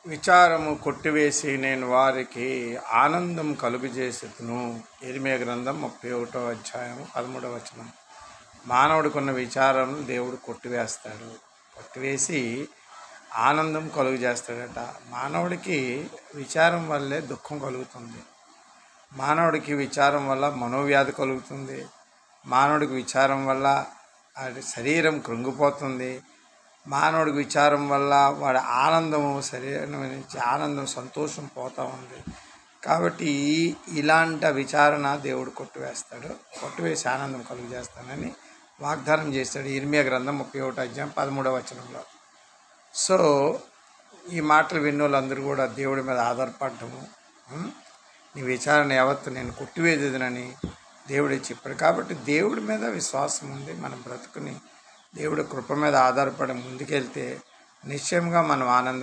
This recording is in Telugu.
విచారము కొట్టివేసి నేను వారికి ఆనందం కలుగజేసేతును. ఇర్మీయా గ్రంథం 31వ అధ్యాయం 13వ వచనం. మానవుడికున్న విచారం దేవుడు కొట్టివేస్తాడు. కొట్టివేసి ఆనందం కలుగజేస్తాడట. మానవుడికి విచారం వల్లే దుఃఖం కలుగుతుంది. మానవుడికి విచారం వల్ల మనోవ్యాధి కలుగుతుంది. మానవుడికి విచారం వల్ల శరీరం కృంగిపోతుంది. మానవుడికి విచారం వల్ల వాడి ఆనందము శరీరం నుంచి ఆనందం సంతోషం పోతూ ఉంది. కాబట్టి ఇలాంటి విచారణ దేవుడు కొట్టివేస్తాడు. కొట్టివేసి ఆనందం కలుగజేస్తానని వాగ్దానం చేస్తాడు ఇర్మీయా గ్రంథం 31వ అధ్యాయం 13వ వచనంలో. సో ఈ మాటలు విన్నోళ్ళందరూ కూడా దేవుడి మీద ఆధారపడటము, నీ విచారణ యావత్తు నేను కొట్టివేదనని దేవుడే చెప్పాడు. కాబట్టి దేవుడి మీద విశ్వాసం ఉంది. మన బ్రతుకుని దేవుడి కృప మీద ఆధారపడి ముందుకెళ్తే నిశ్చయంగా మనం ఆనందం